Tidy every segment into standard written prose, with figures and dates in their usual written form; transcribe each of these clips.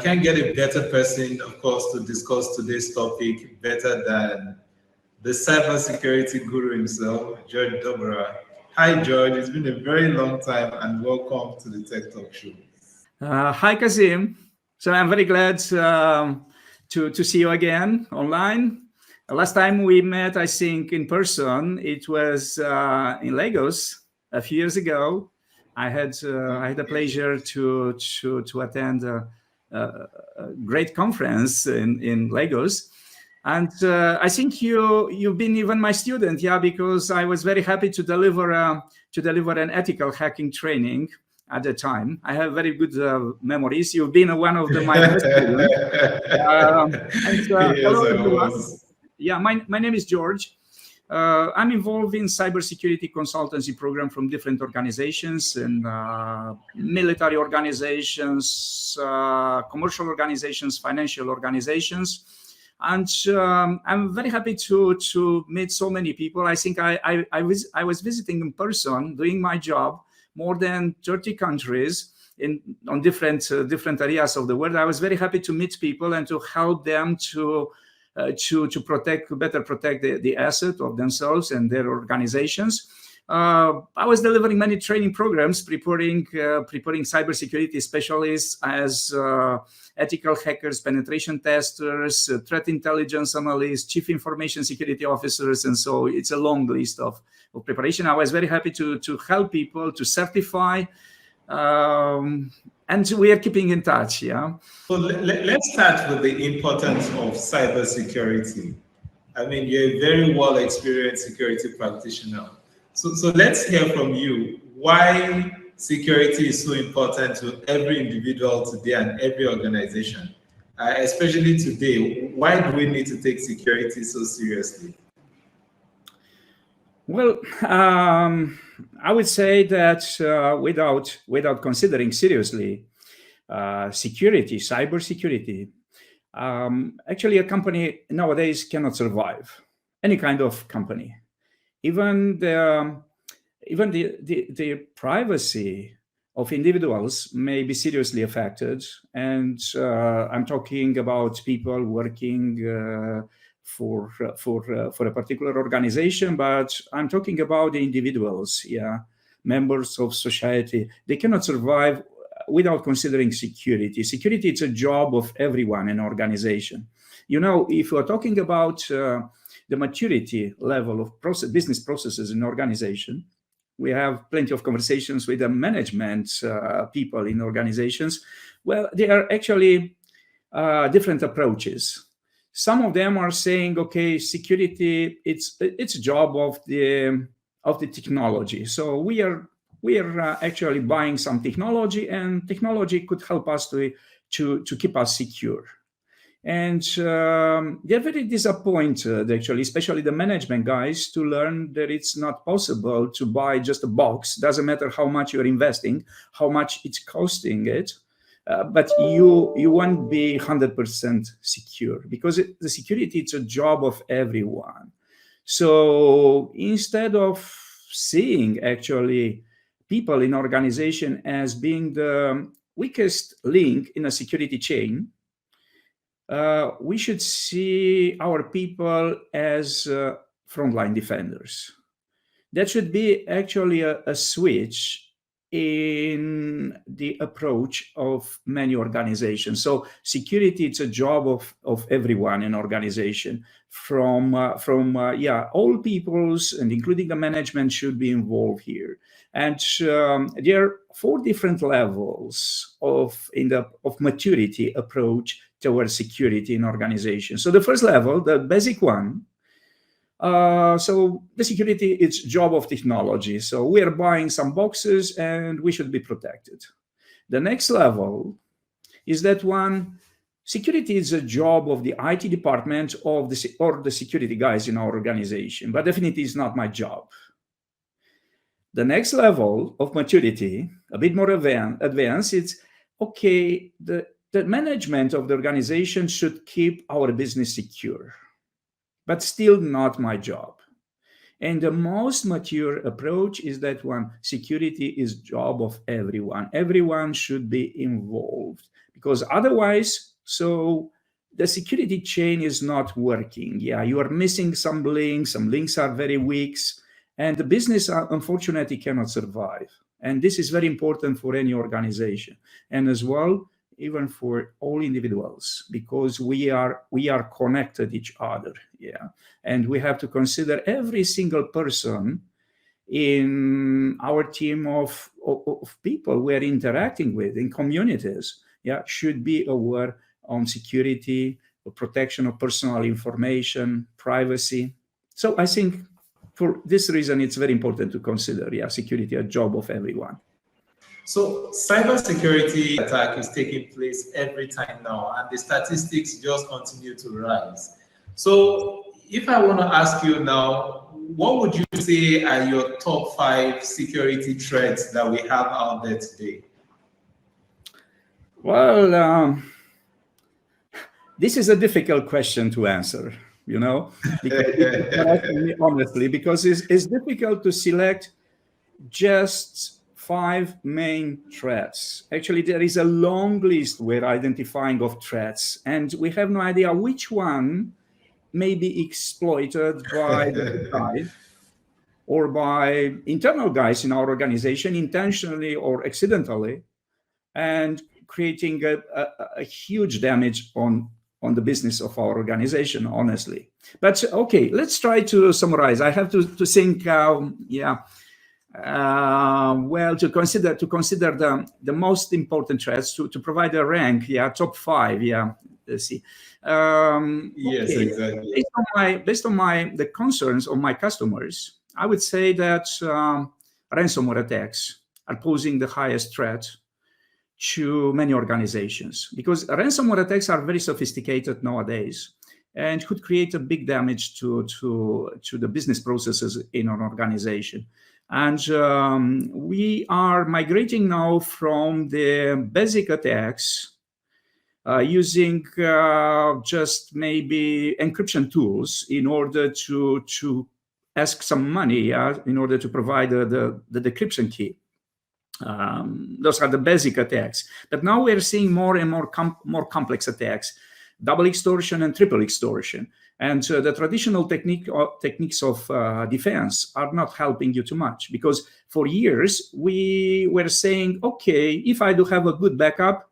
can't get a better person, of course, to discuss today's topic better than the cybersecurity guru himself, George Dobrea. Hi, George. It's been a very long time, and welcome to the Tech Talk Show. Hi, Kazeem. So I'm very glad to see you again online. Last time we met, I think, in person, it was in Lagos a few years ago. I had the pleasure to attend a great conference in Lagos, and I think you've been even my student, yeah, because I was very happy to deliver an ethical hacking training at the time. I have very good memories. You've been one of my best students. Hello, everyone. Yeah, my name is George. I'm involved in cybersecurity consultancy program from different organizations and military organizations, commercial organizations, financial organizations. And I'm very happy to meet so many people. I think I was visiting in person, doing my job, more than 30 countries on different areas of the world. I was very happy to meet people and to help them to better protect the asset of themselves and their organizations. I was delivering many training programs, preparing cybersecurity specialists as ethical hackers, penetration testers, threat intelligence analysts, chief information security officers, and so it's a long list of preparation. I was very happy to help people to certify, and we are keeping in touch. Yeah. So let's start with the importance of cybersecurity. I mean, you're a very well experienced security practitioner. So let's hear from you why security is so important to every individual today and every organization, especially today. Why do we need to take security so seriously? Well, I would say that without considering seriously cybersecurity, actually a company nowadays cannot survive. Any kind of company. Even the privacy of individuals may be seriously affected, and I'm talking about people working for a particular organization, but I'm talking about the individuals, members of society. They cannot survive without considering security. Security is a job of everyone in an organization. If we're talking about the maturity level of business processes in organization, we have plenty of conversations with the management people in organizations. Well, there are actually different approaches. Some of them are saying, okay, security, it's a job of the technology. So we are actually buying some technology, and technology could help us to keep us secure. And they're very disappointed, actually, especially the management guys, to learn that it's not possible to buy just a box. Doesn't matter how much you're investing, how much it's costing it, but you won't be 100% secure, because the security, it's a job of everyone. So instead of seeing actually people in organization as being the weakest link in a security chain, we should see our people as frontline defenders. That should be actually a switch in the approach of many organizations. So security, it's a job of everyone in organization. From all peoples, and including the management, should be involved here. And there are 4 different levels of maturity approach towards security in organization. So the first level, the basic one, so the security, it's job of technology. So we are buying some boxes and we should be protected. The next level is that one, security is a job of the IT department or the security guys in our organization, but definitely it's not my job. The next level of maturity, a bit more advanced, it's okay, the management of the organization should keep our business secure, but still not my job. And the most mature approach is that one: security is job of everyone. Everyone should be involved, because otherwise, so the security chain is not working. Yeah, you are missing some links. Some links are very weak, and the business unfortunately cannot survive. And this is very important for any organization, and as well even for all individuals, because we are connected each other. Yeah, and we have to consider every single person in our team of people we're interacting with in communities. Yeah, should be aware on security, protection of personal information, privacy. So I think for this reason, it's very important to consider, security a job of everyone. So cybersecurity attack is taking place every time now, and the statistics just continue to rise. So if I want to ask you now, what would you say are your top 5 security threats that we have out there today? Well, this is a difficult question to answer, honestly, because it's difficult to select just 5 main threats. Actually, there is a long list we're identifying of threats, and we have no idea which one may be exploited by the guy or by internal guys in our organization, intentionally or accidentally, and creating a huge damage on the business of our organization, honestly. But okay, let's try to summarize. I have to think, well, to consider the most important threats, to provide a rank, top 5, let's see. Yes, okay. Exactly. Based on the concerns of my customers, I would say that ransomware attacks are posing the highest threat to many organizations, because ransomware attacks are very sophisticated nowadays and could create a big damage to the business processes in an organization. And we are migrating now from the basic attacks using just maybe encryption tools in order to ask some money, in order to provide the decryption key. Those are the basic attacks. But now we're seeing more and more complex attacks, double extortion and triple extortion. And the traditional techniques of defense are not helping you too much, because for years we were saying, okay, if I do have a good backup,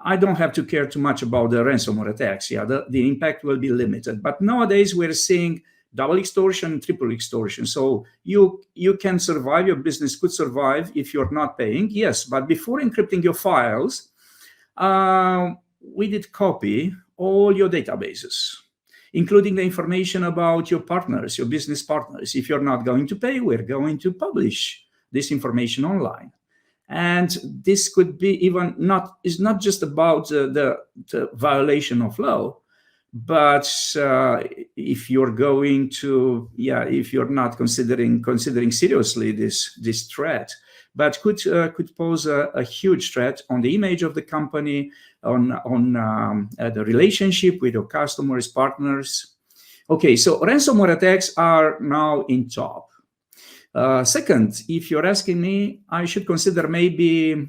I don't have to care too much about the ransomware attacks. The impact will be limited. But nowadays we're seeing double extortion, triple extortion. So you can survive, your business could survive if you're not paying, yes. But before encrypting your files, we did copy all your databases, including the information about your partners, your business partners. If you're not going to pay, we're going to publish this information online. And this could be it's not just about the violation of law, but if you're going to, if you're not considering seriously this threat, but could pose a huge threat on the image of the company, on the relationship with your customers, partners. Okay, so ransomware attacks are now in top. Second, if you're asking me, I should consider maybe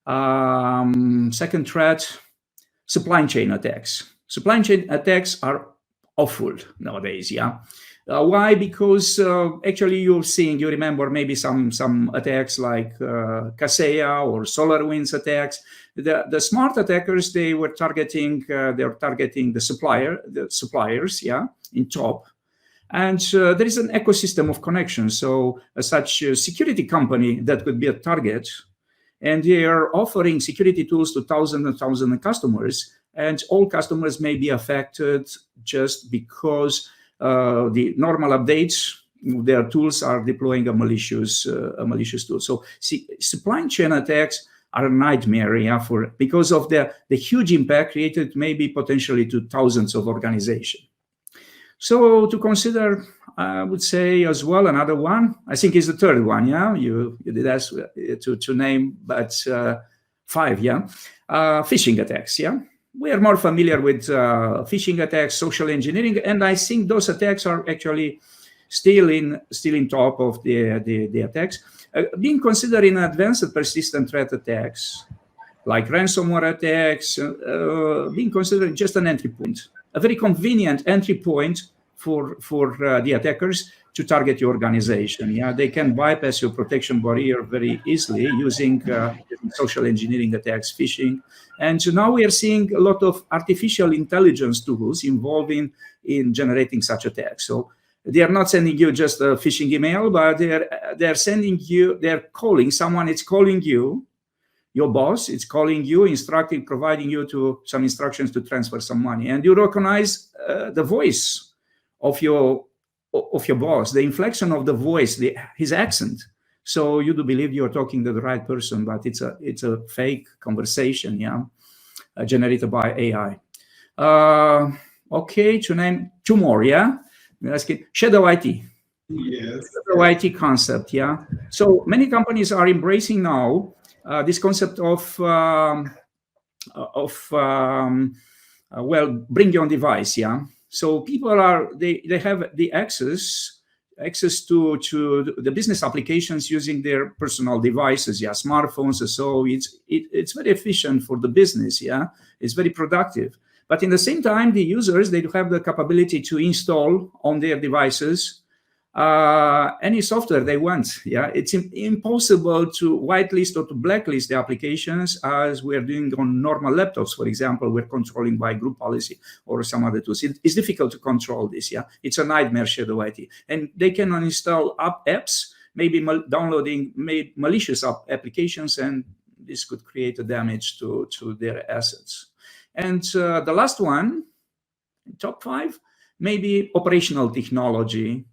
second threat, supply chain attacks. Supply chain attacks are awful nowadays, Why? Because actually you remember maybe some attacks like Kazeem or SolarWinds attacks. The smart attackers, they were targeting the suppliers, in top. And there is an ecosystem of connections. So such a security company that could be a target, and they are offering security tools to thousands and thousands of customers, and all customers may be affected just because the normal updates, their tools are deploying a malicious tool. So supply chain attacks are a nightmare, because of the huge impact created maybe potentially to thousands of organizations. So to consider, I would say as well, another one, I think is the third one, You did ask to name, but 5, phishing attacks, We are more familiar with phishing attacks, social engineering, and I think those attacks are actually still in top of the attacks, being considered in advanced persistent threat attacks, like ransomware attacks, being considered just an entry point, a very convenient entry point for the attackers to target your organization. Yeah, they can bypass your protection barrier very easily using social engineering attacks, phishing. And so now we are seeing a lot of artificial intelligence tools involving in generating such attacks. So they are not sending you just a phishing email, but they're sending you, they're calling someone, it's calling you, your boss, it's calling you, instructing, providing you to some instructions to transfer some money. And you recognize the voice of your boss, the inflection of the voice, his accent. So you do believe you're talking to the right person, but it's a fake conversation, yeah, generated by AI. Okay, to name two more, yeah. Shadow IT. Yes. Shadow IT concept, yeah. So many companies are embracing now this concept of bring your own device, yeah. So people they have the access to the business applications using their personal devices, yeah, smartphones. So it's very efficient for the business, yeah. It's very productive. But in the same time, the users, they do have the capability to install on their devices any software they want. Yeah, it's impossible to whitelist or to blacklist the applications as we are doing on normal laptops. For example, we're controlling by group policy or some other tools. It's difficult to control this. Yeah, it's a nightmare, shadow IT, and they can uninstall apps, maybe downloading malicious applications, and this could create a damage to their assets. And the last one, top 5, maybe operational technology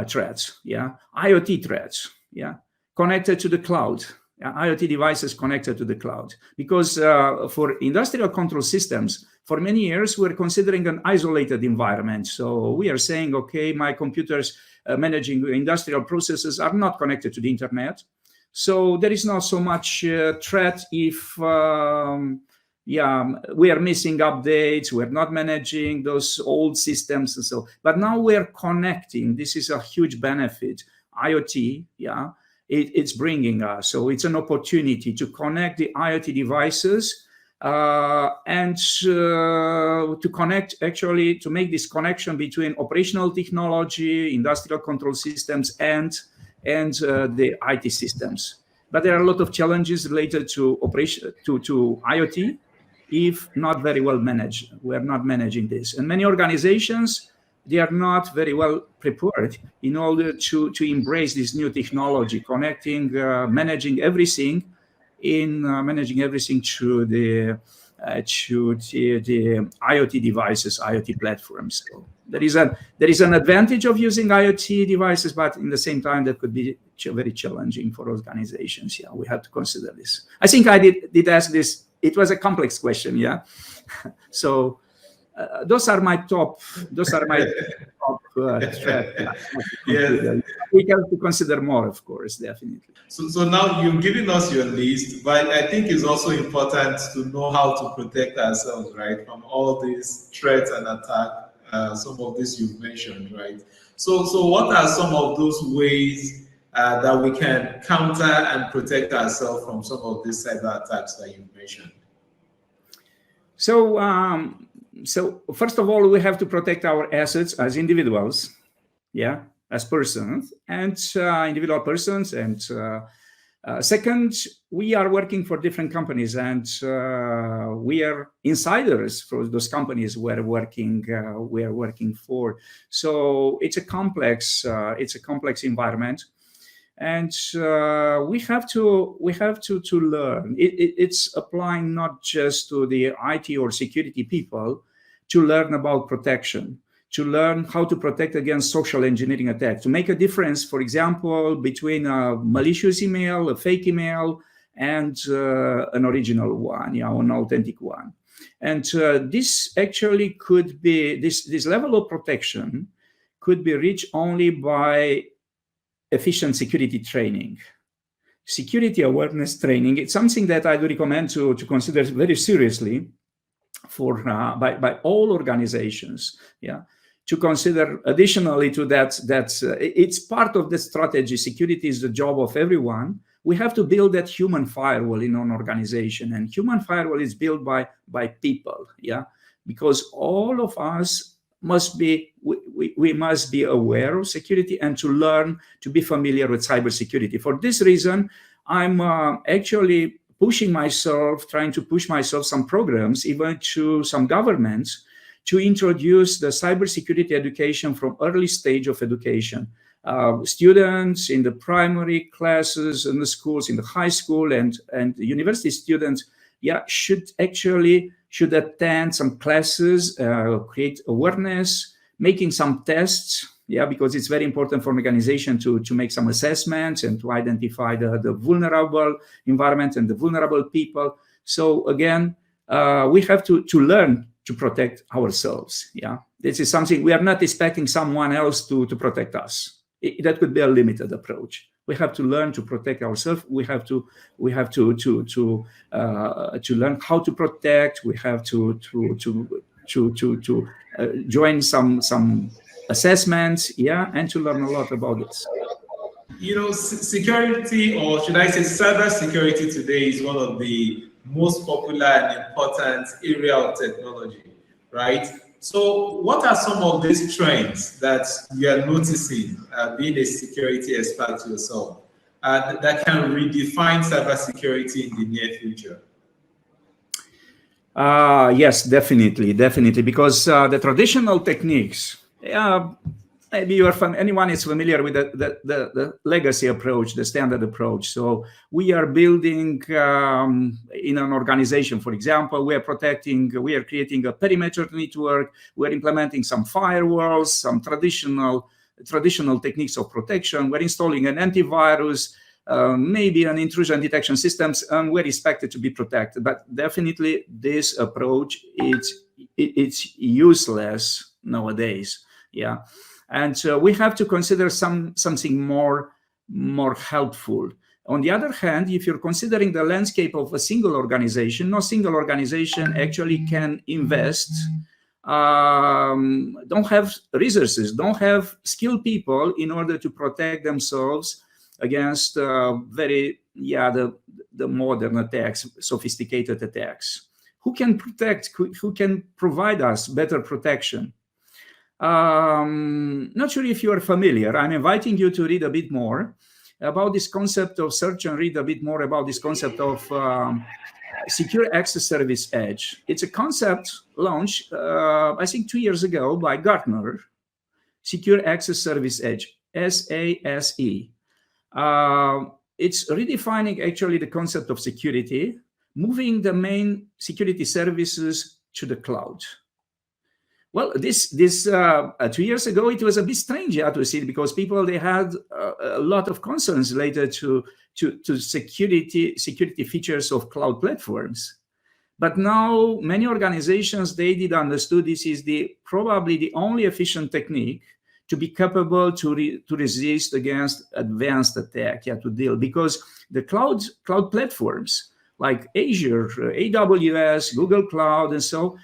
threats, yeah, IoT threats, yeah, connected to the cloud, IoT devices connected to the cloud. Because for industrial control systems, for many years, we're considering an isolated environment. So we are saying, okay, my computers managing industrial processes are not connected to the internet. So there is not so much threat if we are missing updates, we're not managing those old systems and so. But now we're connecting. This is a huge benefit. IoT, yeah, it's bringing us. So it's an opportunity to connect the IoT devices and to connect, actually, to make this connection between operational technology, industrial control systems, and the IT systems. But there are a lot of challenges related to operation to IoT. If not very well managed, we are not managing this. And many organizations, they are not very well prepared in order to embrace this new technology, connecting, managing everything through the IoT devices, IoT platforms. So there is an advantage of using IoT devices, but in the same time, that could be very challenging for organizations. Yeah, we have to consider this. I think I did ask this. It was a complex question, yeah. So those are my top. Threats. Yes. We have to consider more, of course, definitely. So now you've given us your list, but I think it's also important to know how to protect ourselves, right, from all these threats and attacks. Some of this you've mentioned, right? So what are some of those ways that we can counter and protect ourselves from some of these cyber attacks that you mentioned? So first of all, we have to protect our assets as individuals, yeah, as persons and individual persons. And second, we are working for different companies, and we are insiders for those companies we are working for. So it's a complex environment. And we have to learn. It's applying not just to the IT or security people to learn about protection, to learn how to protect against social engineering attacks, to make a difference, for example, between a malicious email, a fake email, and an original one, an authentic one. And this actually could be, this level of protection could be reached only by efficient security training, security awareness training. It's something that I do recommend to consider very seriously for by all organizations. Yeah, to consider additionally to that, it's part of the strategy. Security is the job of everyone. We have to build that human firewall in an organization, and human firewall is built by people, yeah, because all of us must be, we must be aware of security and to learn to be familiar with cybersecurity. For this reason, I'm actually pushing myself, trying to push myself some programs, even to some governments, to introduce the cybersecurity education from early stage of education. Students in the primary classes, in the schools, in the high school, and university students, yeah, should attend some classes, create awareness, making some tests, yeah, because it's very important for an organization to make some assessments and to identify the vulnerable environment and the vulnerable people. So again, we have to learn to protect ourselves. Yeah, this is something we are not expecting someone else to protect us. That could be a limited approach. We have to learn to protect ourselves. We have to learn how to protect. We have to join some assessments, yeah, and to learn a lot about this. You know, security, or should I say cybersecurity today, is one of the most popular and important area of technology, right? So what are some of these trends that you are noticing, being a security expert yourself, that can redefine cybersecurity in the near future? Yes, definitely, because the traditional techniques, maybe anyone is familiar with the legacy approach, the standard approach. So we are building in an organization, for example, we are creating a perimeter network, we're implementing some firewalls, some traditional techniques of protection, we're installing an antivirus, maybe an intrusion detection systems, and we're expected to be protected. But definitely this approach, it's useless nowadays, yeah. And we have to consider something more helpful. On the other hand, if you're considering the landscape of a single organization, no single organization actually can invest, don't have resources, don't have skilled people in order to protect themselves against the modern attacks, sophisticated attacks. Who can protect? Who can provide us better protection? Not sure if you are familiar. I'm inviting you to read a bit more about this concept of search and read a bit more about this concept of secure access service edge. It's a concept launched, I think 2 years ago by Gartner, secure access service edge, SASE. It's redefining actually the concept of security, moving the main security services to the cloud. Well, this 2 years ago, it was a bit strange to see, because people, they had a lot of concerns related to security features of cloud platforms. But now many organizations, they did understood this is probably the only efficient technique to be capable to resist against advanced attack, to deal, because the cloud platforms like Azure, AWS, Google Cloud, and so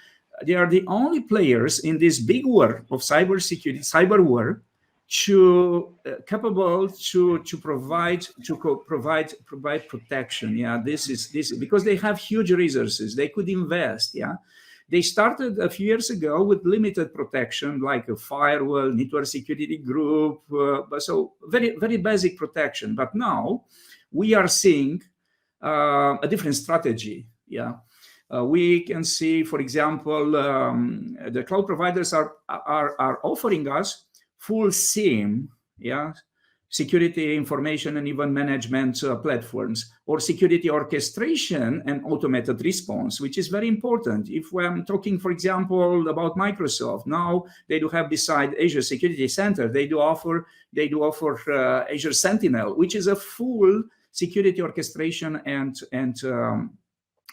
they are the only players in this big war of cybersecurity, cyber war, capable to provide protection. Yeah, this is because they have huge resources. They could invest. Yeah, they started a few years ago with limited protection, like a firewall, network security group, so very basic protection. But now we are seeing a different strategy. Yeah. We can see, for example, the cloud providers are offering us full SIEM, security information and event management platforms, or security orchestration and automated response, which is very important. If I'm talking, for example, about Microsoft, now they do have, beside Azure Security Center, they do offer Azure Sentinel, which is a full security orchestration and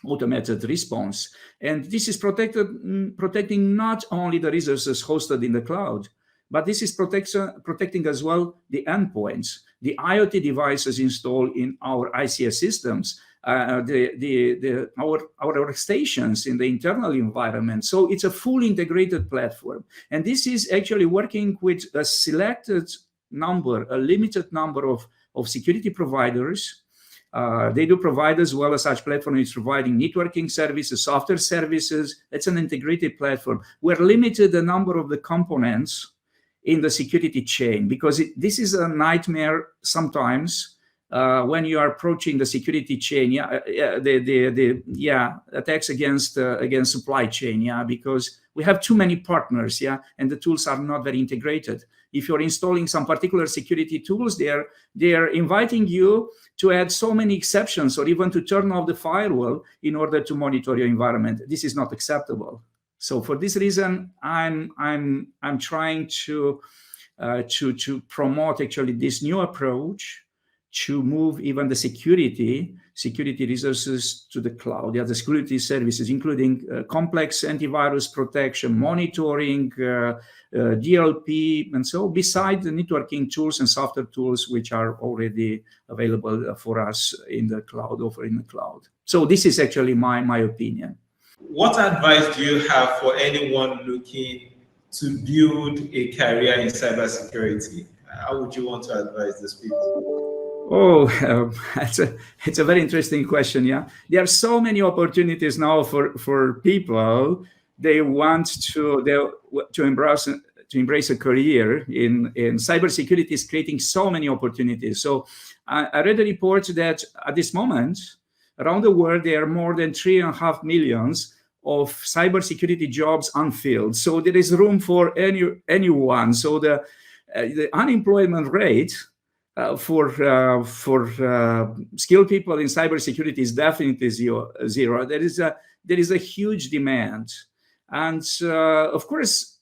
automated response. And this is protecting not only the resources hosted in the cloud, but this is protecting as well the endpoints, the IoT devices installed in our ICS systems, our workstations in the internal environment. So it's a full integrated platform. And this is actually working with a selected number, a limited number of security providers. They do provide as well as such platform is providing networking services, software services. It's an integrated platform. We're limited the number of the components in the security chain because this is a nightmare sometimes when you are approaching the security chain. Attacks against supply chain. Because we have too many partners. And the tools are not very integrated. If you're installing some particular security tools, they're inviting you to add so many exceptions or even to turn off the firewall in order to monitor your environment. This is not acceptable. So for this reason, I'm trying to promote actually this new approach to move even the security resources to the cloud. The security services, including complex antivirus protection, monitoring, DLP, and so beside the networking tools and software tools which are already available for us in the cloud, offering the cloud. So this is actually my opinion. What advice do you have for anyone looking to build a career in cybersecurity? How would you want to advise these people? It's a very interesting question. There are so many opportunities now for people. They want to embrace a career in cybersecurity is creating so many opportunities. So I read a report that at this moment around the world there are more than 3.5 million of cybersecurity jobs unfilled. So there is room for anyone. So the unemployment rate for skilled people in cybersecurity is definitely zero. There is a huge demand, and of course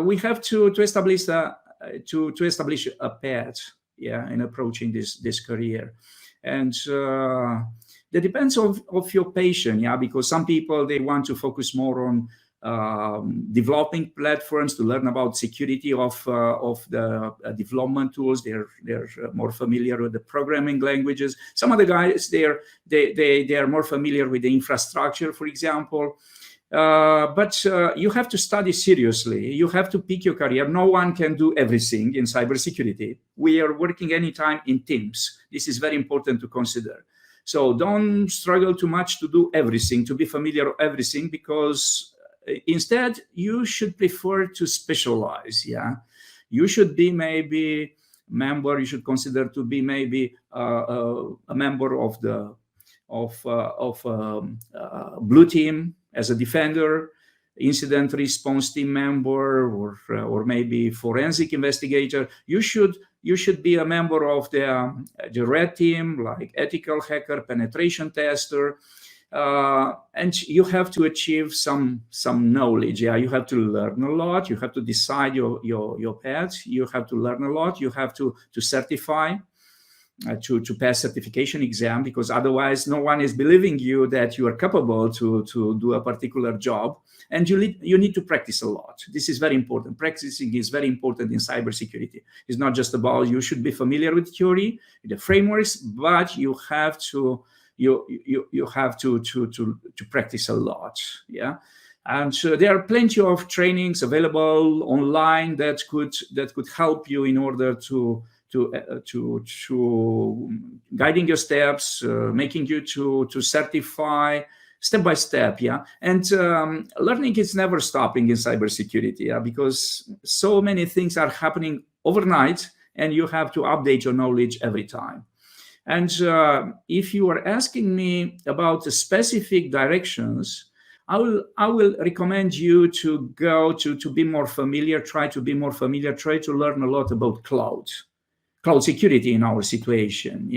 we have to establish a path, in approaching this career, and that depends of your passion, because some people they want to focus more on developing platforms to learn about security of the development tools. They're more familiar with the programming languages. Some other guys they are more familiar with the infrastructure, for example. But you have to study seriously. You have to pick your career. No one can do everything in cybersecurity. We are working anytime in teams. This is very important to consider. So don't struggle too much to do everything, to be familiar with everything, because instead, you should prefer to specialize. You should be maybe member. You should consider to be maybe a member of the blue team as a defender, incident response team member, or maybe forensic investigator. You should be a member of the red team, like ethical hacker, penetration tester. And you have to achieve some knowledge. You have to learn a lot. You have to decide your path. You have to learn a lot. You have to certify, to pass certification exam, because otherwise no one is believing you that you are capable to do a particular job. And you need to practice a lot. This is very important. Practicing is very important in cybersecurity. It's not just about you should be familiar with theory, the frameworks, but you have to practice a lot. And there are plenty of trainings available online that could help you in order to guiding your steps, making you to certify step by step. And learning is never stopping in cybersecurity, because so many things are happening overnight, and you have to update your knowledge every time. And if you are asking me about the specific directions, I will recommend you to go to be more familiar, try to learn a lot about cloud security in our situation.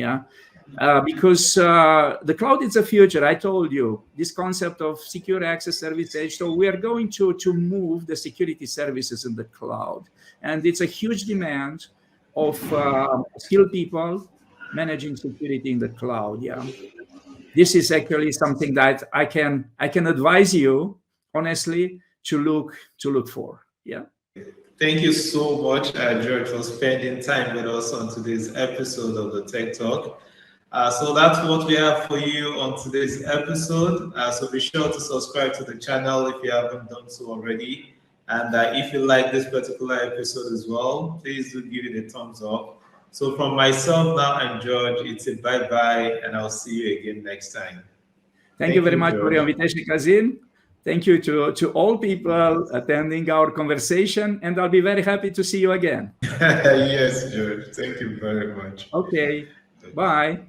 Because the cloud is the future. I told you this concept of secure access service edge. So we are going to move the security services in the cloud, and it's a huge demand of skilled people managing security in the cloud. This is actually something that I can advise you honestly to look for. Thank you so much, George, for spending time with us on today's episode of the Tech Talk. So that's what we have for you on today's episode. So be sure to subscribe to the channel if you haven't done so already. And if you like this particular episode as well, please do give it a thumbs up. So from myself now and George, it's a bye-bye, and I'll see you again next time. Thank you very much for your invitation, Kazeem. Thank you to all people attending our conversation, and I'll be very happy to see you again. Yes, George. Thank you very much. Okay. Bye.